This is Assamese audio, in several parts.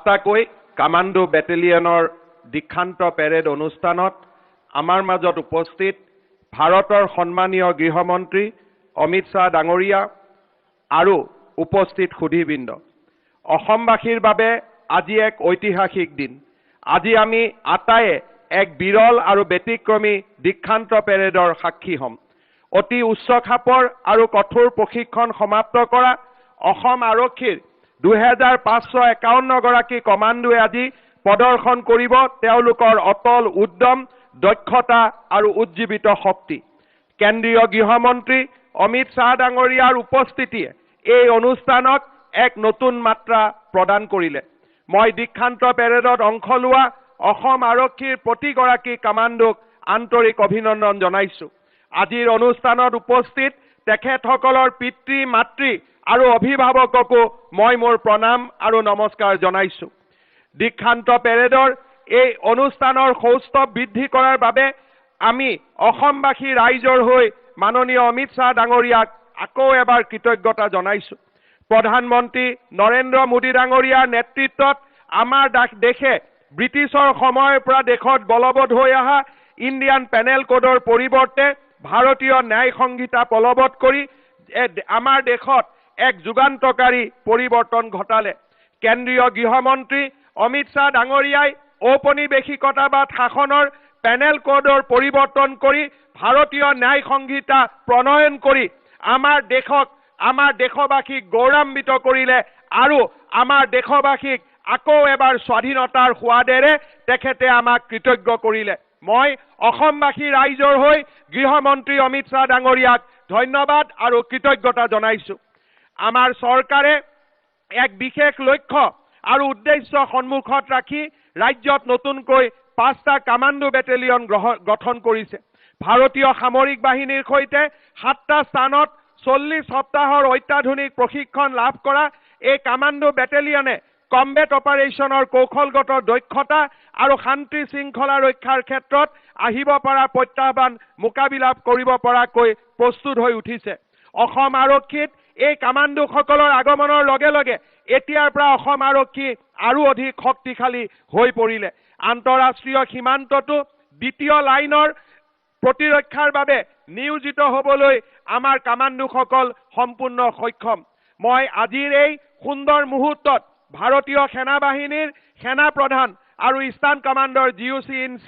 তাকৈ কামাণ্ডো বেটেলিয়নৰ দীক্ষান্ত পেৰেড অনুষ্ঠানত আমাৰ মাজত উপস্থিত ভাৰতৰ সন্মানীয় গৃহমন্ত্ৰী অমিত শ্বাহ ডাঙৰীয়া আৰু উপস্থিত সুধীবৃন্দ, অসমবাসীৰ বাবে আজি এক ঐতিহাসিক দিন। আজি আমি আটায়ে এক বিৰল আৰু ব্যতিক্ৰমী দীক্ষান্ত পেৰেডৰ সাক্ষী হ'ম। অতি উচ্চ খাপৰ আৰু কঠোৰ প্ৰশিক্ষণ সমাপ্ত কৰা অসম আৰক্ষীৰ 2551 গৰাকী কমাণ্ডোৱে আজি প্ৰদৰ্শন কৰিব তেওঁলোকৰ অটল উদ্যম, দক্ষতা আৰু উজ্জীৱিত শক্তি। কেন্দ্ৰীয় গৃহমন্ত্ৰী অমিত শ্বাহ ডাঙৰীয়াৰ উপস্থিতিয়ে এই অনুষ্ঠানক এক নতুন মাত্ৰা প্ৰদান কৰিলে। মই দীক্ষান্ত পেৰেডত অংশ লোৱা অসম আৰক্ষীৰ প্ৰতিগৰাকী কমাণ্ডোক আন্তৰিক অভিনন্দন জনাইছো। আজিৰ অনুষ্ঠানত উপস্থিত তেখেতসকলৰ পিতৃ মাতৃ আৰু অভিভাৱককো মই মোৰ প্ৰণাম আৰু নমস্কাৰ জনাইছো। দীক্ষান্ত পেৰেডৰ এই অনুষ্ঠানৰ সৌষ্ঠৱ বৃদ্ধি কৰাৰ বাবে আমি অসমবাসী ৰাইজৰ হৈ মাননীয় অমিত শ্বাহ ডাঙৰীয়াক আকৌ এবাৰ কৃতজ্ঞতা জনাইছো। প্ৰধানমন্ত্ৰী নৰেন্দ্ৰ মোদী ডাঙৰীয়াৰ নেতৃত্বত আমাৰ দেশে ব্ৰিটিছৰ সময়ৰ পৰা দেশত বলবৎ হৈ অহা ইণ্ডিয়ান পেনেল কোডৰ পৰিৱৰ্তে ভাৰতীয় ন্যায় সংহিতা বলবৎ কৰি আমাৰ দেশত এক যুগান্তকাৰী পৰিৱৰ্তন ঘটালে। কেন্দ্ৰীয় গৃহমন্ত্ৰী অমিত শ্বাহ ডাঙৰীয়াই ঔপনিৱেশিকতাবাদ শাসনৰ পেনেল কোডৰ পৰিৱৰ্তন কৰি ভাৰতীয় ন্যায় সংহিতা প্ৰণয়ন কৰি আমাৰ দেশবাসীক গৌৰৱান্বিত কৰিলে আৰু আমাৰ দেশবাসীক আকৌ এবাৰ স্বাধীনতাৰ সোৱাদেৰে তেখেতে আমাক কৃতজ্ঞ কৰিলে। মই অসমবাসী ৰাইজৰ হৈ গৃহমন্ত্ৰী অমিত শ্বাহ ডাঙৰীয়াক ধন্যবাদ আৰু কৃতজ্ঞতা জনাইছো। আমাৰ চৰকাৰে এক বিশেষ লক্ষ্য আৰু উদ্দেশ্য সন্মুখত ৰাখি ৰাজ্যত নতুনকৈ 5টা কামাণ্ডো বেটেলিয়ন গঠন কৰিছে। ভাৰতীয় সামৰিক বাহিনীৰ সৈতে 7টা স্থানত 40 সপ্তাহৰ অত্যাধুনিক প্ৰশিক্ষণ লাভ কৰা এই কামাণ্ডো বেটেলিয়নে কম্বেট অপাৰেশ্যনৰ কৌশলগত দক্ষতা আৰু শান্তি শৃংখলা ৰক্ষাৰ ক্ষেত্ৰত আহিব পৰা প্ৰত্যাহ্বান মোকাবিলা কৰিব পৰাকৈ প্ৰস্তুত হৈ উঠিছে। অসম আৰক্ষীত এই কামাণ্ডোসকলৰ আগমনৰ লগে লগে এতিয়াৰ পৰা অসম আৰক্ষী আৰু অধিক শক্তিশালী হৈ পৰিলে। আন্তঃৰাষ্ট্ৰীয় সীমান্ততো দ্বিতীয় লাইনৰ প্ৰতিৰক্ষাৰ বাবে নিয়োজিত হ'বলৈ আমাৰ কামাণ্ডোসকল সম্পূৰ্ণ সক্ষম। মই আজিৰ এই সুন্দৰ মুহূৰ্তত ভাৰতীয় সেনা বাহিনীৰ সেনা প্ৰধান আৰু eastern commander GOC in C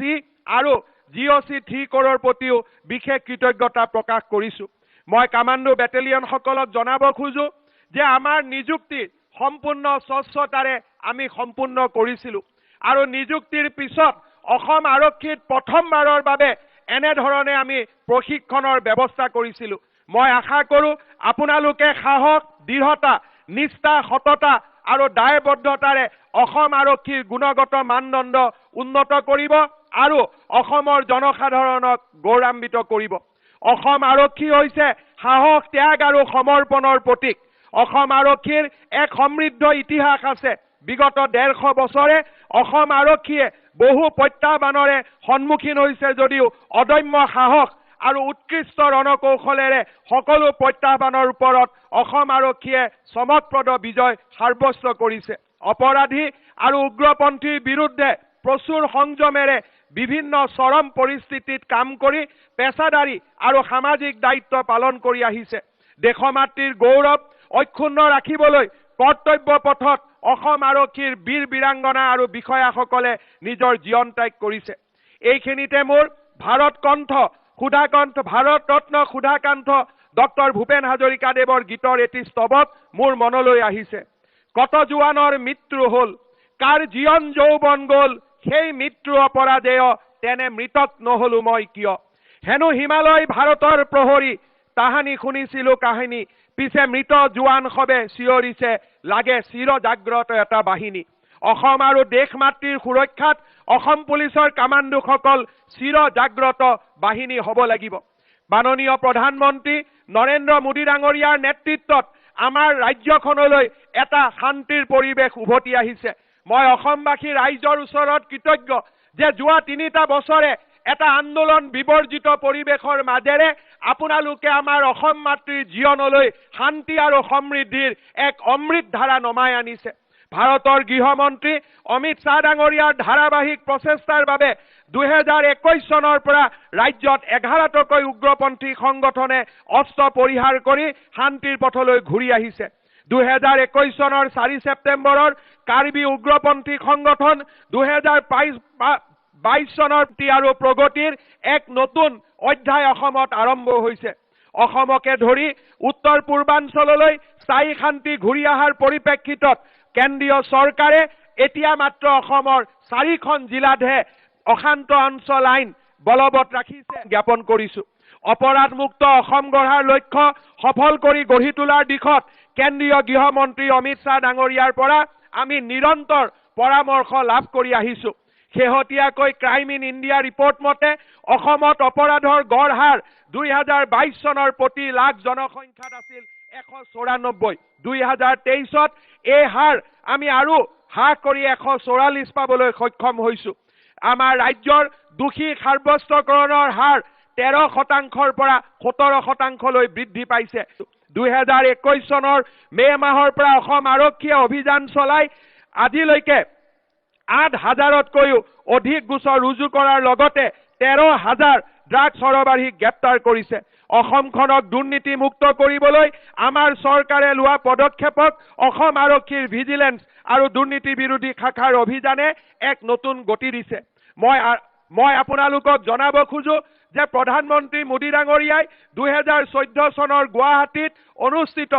আৰু GOC 3 কোৰৰ প্ৰতিও বিশেষ কৃতজ্ঞতা প্ৰকাশ কৰিছো। মই কামাণ্ডো বেটেলিয়নসকলক জনাব খোজো যে আমাৰ নিযুক্তি সম্পূৰ্ণ স্বচ্ছতাৰে আমি সম্পূৰ্ণ কৰিছিলো আৰু নিযুক্তিৰ পিছত অসম আৰক্ষীত প্ৰথমবাৰৰ বাবে এনেধৰণে আমি প্ৰশিক্ষণৰ ব্যৱস্থা কৰিছিলো। মই আশা কৰো আপোনালোকে সাহস, দৃঢ়তা, নিষ্ঠা, সততা আৰু দায়বদ্ধতাৰে অসম আৰক্ষীৰ গুণগত মানদণ্ড উন্নত কৰিব আৰু অসমৰ জনসাধাৰণক গৌৰৱান্বিত কৰিব। অসম আৰক্ষী হৈছে সাহস, ত্যাগ আৰু সমৰ্পণৰ প্ৰতীক। অসম আৰক্ষীৰ এক সমৃদ্ধ ইতিহাস আছে। বিগত 150 বছৰে অসম আৰক্ষীয়ে বহু প্ৰত্যাহ্বানৰে সন্মুখীন হৈছে যদিও অদম্য সাহস আৰু উৎকৃষ্ট ৰণকৌশলেৰে সকলো প্ৰত্যাহ্বানৰ ওপৰত অসম আৰক্ষীয়ে চমকপ্ৰদ বিজয় সাব্যস্ত কৰিছে। অপৰাধী আৰু উগ্ৰপন্থীৰ বিৰুদ্ধে প্ৰচুৰ সংযমেৰে বিভিন্ন চৰম পৰিস্থিতিত কাম কৰি পেছাদাৰী আৰু সামাজিক দায়িত্ব পালন কৰি আহিছে। দেশমাতৃৰ গৌৰৱ অক্ষুণ্ণ ৰাখিবলৈ কৰ্তব্য পথত অসম আৰক্ষীৰ বীৰ বীৰাংগনা আৰু বিষয়াসকলে নিজৰ জীৱন ত্যাগ কৰিছে। এইখিনিতে মোৰ ভাৰত ৰত্ন সুধাকান্ত ডক্টৰ ভূপেন হাজৰিকাদেৱৰ গীতৰ এটি স্তৱক মোৰ মনলৈ আহিছে। কত জোৱানৰ মৃত্যু হ'ল, কাৰ জীৱন যৌৱন গ'ল, সেই মৃত্যু অপৰাধেয়, তেনে মৃতক নহলো মই কিয়। হেনো হিমালয় ভাৰতৰ প্ৰহৰী, তাহানি শুনিছিলো কাহিনী, পিছে মৃত জোৱান সবে চিঞৰিছে, লাগে চিৰ জাগ্ৰত এটা বাহিনী। অসম আৰু দেশ মাতৃৰ সুৰক্ষাত অসম পুলিচৰ কামাণ্ডোসকল চিৰ জাগ্ৰত বাহিনী হ'ব লাগিব। মাননীয় প্ৰধানমন্ত্ৰী নৰেন্দ্ৰ মোদী ডাঙৰীয়াৰ নেতৃত্বত আমাৰ ৰাজ্যখনলৈ এটা শান্তিৰ পৰিৱেশ উভতি আহিছে। মই অসমবাসী ৰাইজৰ ওচৰত কৃতজ্ঞ যে যোৱা 3টা বছৰে এটা আন্দোলন বিবৰ্জিত পৰিৱেশৰ মাজেৰে আপোনালোকে আমাৰ অসম মাতৃৰ জীৱনলৈ শান্তি আৰু সমৃদ্ধিৰ এক অমৃত ধাৰা নমাই আনিছে। ভাৰতৰ গৃহমন্ত্ৰী অমিত শ্বাহ ডাঙৰীয়াৰ ধাৰাবাহিক প্ৰচেষ্টাৰ বাবে 2021 চনৰ পৰা ৰাজ্যত 11টাকৈ উগ্ৰপন্থী সংগঠনে অস্ত্ৰ পৰিহাৰ কৰি শান্তিৰ পথলৈ ঘূৰি আহিছে। 2021 চনৰ 4 ছেপ্টেম্বৰৰ কাৰ্বি উগ্ৰপন্থী সংগঠন 2022 চনৰ আৰু প্ৰগতিৰ এক নতুন অধ্যায় অসমত আৰম্ভ হৈছে। অসমকে ধৰি উত্তৰ পূৰ্বাঞ্চললৈ স্থায়ী শান্তি ঘূৰি অহাৰ পৰিপ্ৰেক্ষিতত কেন্দ্ৰীয় চৰকাৰে এতিয়া মাত্ৰ অসমৰ 4খন জিলাতহে অশান্ত অঞ্চল আইন বলবৎ ৰাখিছে জ্ঞাপন কৰিছো। অপৰাধমুক্ত অসম গঢ়াৰ লক্ষ্য সফল কৰি গঢ়ি তোলাৰ দিশত কেন্দ্ৰীয় গৃহমন্ত্ৰী অমিত শ্বাহ ডাঙৰীয়াৰ পৰা আমি নিৰন্তৰ পৰামৰ্শ লাভ কৰি আহিছো। শেহতীয়াকৈ ক্ৰাইম ইন ইণ্ডিয়া ৰিপৰ্ট মতে অসমত অপৰাধৰ গড় হাৰ 2022 চনৰ প্ৰতি লাখ জনসংখ্যাত আছিল 194। 2023ত এই হাৰ আমি আৰু হ্ৰাস কৰি 144 পাবলৈ সক্ষম হৈছো। আমাৰ ৰাজ্যৰ দোষী সাব্যস্তকৰণৰ হাৰ 13%ৰ পৰা 17%লৈ বৃদ্ধি পাইছে। 2021 চনৰ মে মাহৰ পৰা অসম আৰক্ষীয়ে অভিযান চলাই আজিলৈকে 8,000তকৈও অধিক গোচৰ ৰুজু কৰাৰ লগতে 13,000 ড্ৰাগছ সৰবৰাহীক গ্ৰেপ্তাৰ কৰিছে। অসমখনক দুৰ্নীতিমুক্ত কৰিবলৈ আমাৰ চৰকাৰে লোৱা পদক্ষেপক অসম আৰক্ষীৰ ভিজিলেন্স আৰু দুৰ্নীতি বিৰোধী শাখাৰ অভিযানে এক নতুন গতি দিছে। মই আপোনালোকক জনাব খোজো যে প্ৰধানমন্ত্ৰী মোদী ডাঙৰীয়াই 2014 চনৰ গুৱাহাটীত অনুষ্ঠিত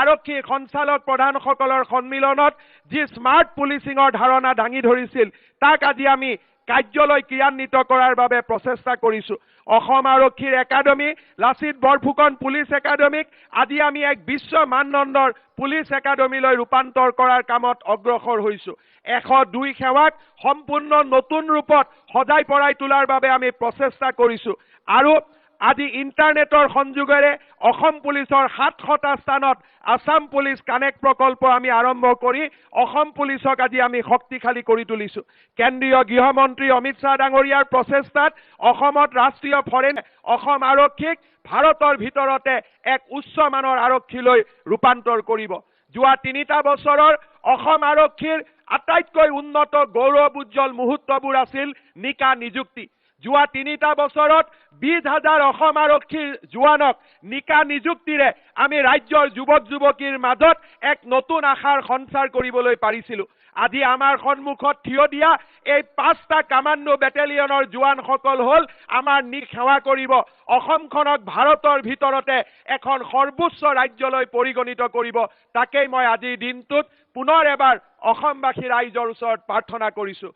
আৰক্ষী সঞ্চালক প্ৰধানসকলৰ সন্মিলনত যি স্মাৰ্ট পুলিচিঙৰ ধাৰণা দাঙি ধৰিছিল তাক আজি আমি কাৰ্যলৈ ক্ৰিয়ান্বিত কৰাৰ বাবে প্ৰচেষ্টা কৰিছো। অসম আৰক্ষীৰ একাডেমী লাচিত বৰফুকন পুলিচ একাডেমীক আজি আমি এক বিশ্ব মানদণ্ডৰ পুলিচ একাডেমীলৈ ৰূপান্তৰ কৰাৰ কামত অগ্ৰসৰ হৈছো। 102 সেৱাক সম্পূৰ্ণ নতুন ৰূপত সজাই পৰাই তোলাৰ বাবে আমি প্ৰচেষ্টা কৰিছো আৰু আজি ইণ্টাৰনেটৰ সংযোগেৰে অসম পুলিচৰ 700টা স্থানত আসাম পুলিচ কানেক্ট প্ৰকল্প আমি আৰম্ভ কৰি অসম পুলিচক আজি আমি শক্তিশালী কৰি তুলিছো। কেন্দ্ৰীয় গৃহমন্ত্ৰী অমিত শ্বাহ ডাঙৰীয়াৰ প্ৰচেষ্টাত অসমত ৰাষ্ট্ৰীয় ফৰেন অসম আৰক্ষীক ভাৰতৰ ভিতৰতে এক উচ্চমানৰ আৰক্ষীলৈ ৰূপান্তৰ কৰিব। যোৱা 3টা বছৰৰ অসম আৰক্ষীৰ আটাইতকৈ উন্নত গৌৰৱ উজ্জ্বল মুহূৰ্তবোৰ আছিল নিকা নিযুক্তি। যোৱা 3টা বছৰত 20,000 অসম আৰক্ষীৰ জোৱানক নিকা নিযুক্তিৰে আমি ৰাজ্যৰ যুৱক যুৱতীৰ মাজত এক নতুন আশাৰ সঞ্চাৰ কৰিবলৈ পাৰিছিলো। আজি আমাৰ সন্মুখত থিয় দিয়া এই 5টা কামাণ্ডো বেটেলিয়নৰ জোৱানসকল হ'ল আমাৰ সেৱা কৰিব অসমখনক ভাৰতৰ ভিতৰতে এখন সৰ্বোচ্চ ৰাজ্যলৈ পৰিগণিত কৰিব। তাকেই মই আজিৰ দিনটোত পুনৰ এবাৰ অসমবাসী ৰাইজৰ ওচৰত প্ৰাৰ্থনা কৰিছো।